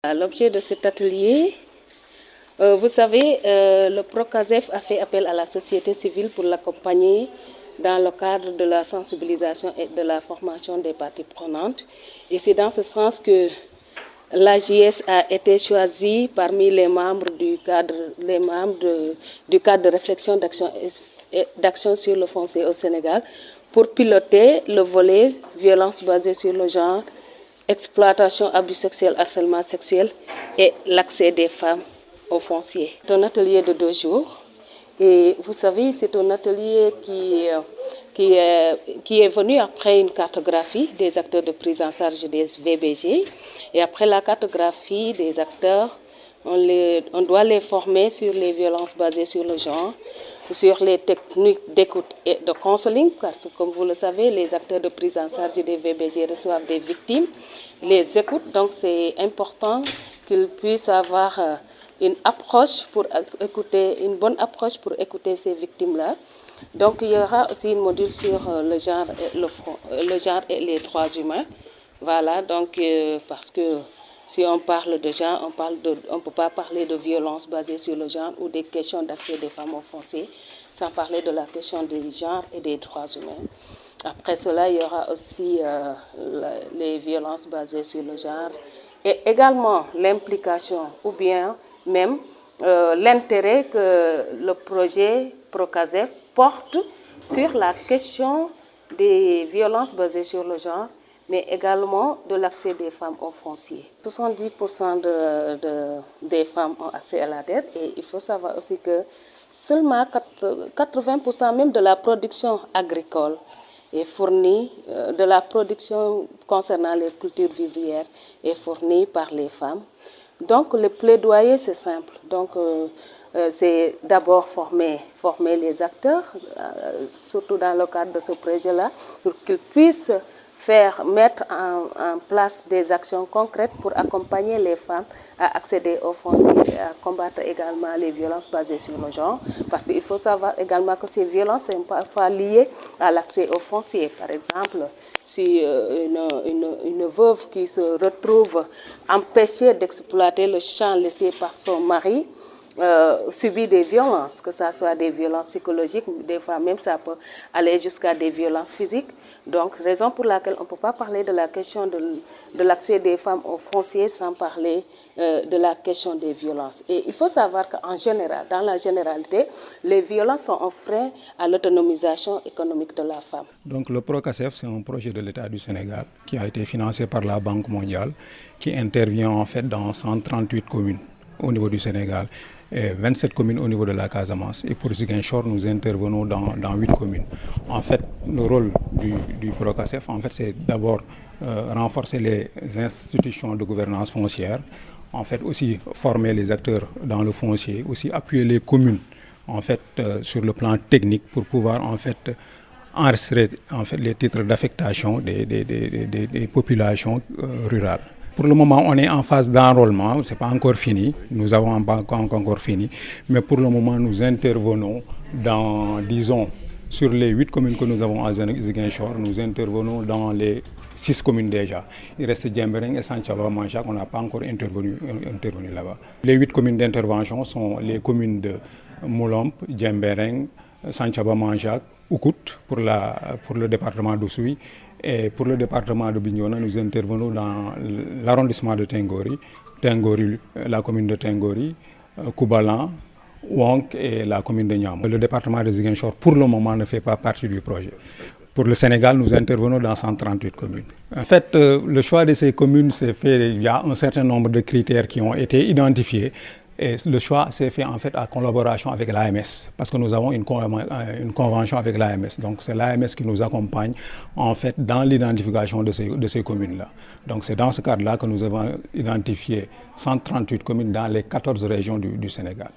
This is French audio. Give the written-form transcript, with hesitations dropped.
L'objet de cet atelier, vous savez, le Procasef a fait appel à la société civile pour l'accompagner dans le cadre de la sensibilisation et de la formation des parties prenantes. Et c'est dans ce sens que l'AJS a été choisie parmi les membres du cadre de réflexion d'action sur le foncier au Sénégal pour piloter le volet violence basée sur le genre, exploitation, abus sexuels, harcèlement sexuel et l'accès des femmes au foncier. C'est un atelier de 2 jours et vous savez, c'est un atelier qui est venu après une cartographie des acteurs de prise en charge des VBG. Et après la cartographie des acteurs, on doit les former sur les violences basées sur le genre, sur les techniques d'écoute et de counseling, parce que comme vous le savez, les acteurs de prise en charge des VBG reçoivent des victimes, les écoutent, donc c'est important qu'ils puissent avoir une bonne approche pour écouter ces victimes-là. Donc il y aura aussi une module sur le genre et les droits humains. Voilà, donc parce que si on parle de genre, on ne peut pas parler de violence basée sur le genre ou des questions d'accès des femmes au foncier sans parler de la question du genre et des droits humains. Après cela, il y aura aussi les violences basées sur le genre et également l'implication ou bien même l'intérêt que le projet Procasef porte sur la question des violences basées sur le genre, mais également de l'accès des femmes au foncier. 70% des femmes ont accès à la terre et il faut savoir aussi que seulement 80% même de la production agricole est fournie, de la production concernant les cultures vivrières est fournie par les femmes. Donc le plaidoyer c'est simple, donc c'est d'abord former les acteurs, surtout dans le cadre de ce projet-là, pour qu'ils puissent mettre en place des actions concrètes pour accompagner les femmes à accéder au foncier et à combattre également les violences basées sur le genre. Parce qu'il faut savoir également que ces violences sont parfois liées à l'accès au foncier. Par exemple, si une veuve qui se retrouve empêchée d'exploiter le champ laissé par son mari, subit des violences, que ce soit des violences psychologiques, des fois même ça peut aller jusqu'à des violences physiques. Donc, raison pour laquelle on ne peut pas parler de la question de l'accès des femmes au foncier sans parler de la question des violences. Et il faut savoir qu'en général, dans la généralité, les violences sont un frein à l'autonomisation économique de la femme. Donc le Procasef, c'est un projet de l'État du Sénégal qui a été financé par la Banque mondiale, qui intervient en fait dans 138 communes au niveau du Sénégal et 27 communes au niveau de la Casamance. Et pour Ziguinchor, nous intervenons dans 8 communes. En fait, le rôle du Procasef, en fait, c'est d'abord renforcer les institutions de gouvernance foncière, en fait aussi former les acteurs dans le foncier, aussi appuyer les communes en fait sur le plan technique pour pouvoir en fait enregistrer en fait les titres d'affectation des populations rurales. Pour le moment, on est en phase d'enrôlement, ce n'est pas encore fini, nous n'avons pas encore fini, mais pour le moment, nous intervenons disons, sur les 8 communes que nous avons à Ziguinchor, nous intervenons dans les 6 communes déjà. Il reste Djembering et Santhiaba Manjak, on n'a pas encore intervenu là-bas. Les 8 communes d'intervention sont les communes de Moulomp, Djembering, Santhiaba Manjak, Oukout pour le département d'Oussouye. Et pour le département de Bignona, nous intervenons dans l'arrondissement de Tengori, la commune de Tengori, Koubalan, Ouank et la commune de Niamey. Le département de Ziguinchor, pour le moment, ne fait pas partie du projet. Pour le Sénégal, nous intervenons dans 138 communes. En fait, le choix de ces communes s'est fait, il y a un certain nombre de critères qui ont été identifiés. Et le choix s'est fait en fait en collaboration avec l'AMS, parce que nous avons une convention avec l'AMS. Donc c'est l'AMS qui nous accompagne en fait dans l'identification de ces communes-là. Donc c'est dans ce cadre-là que nous avons identifié 138 communes dans les 14 régions du Sénégal.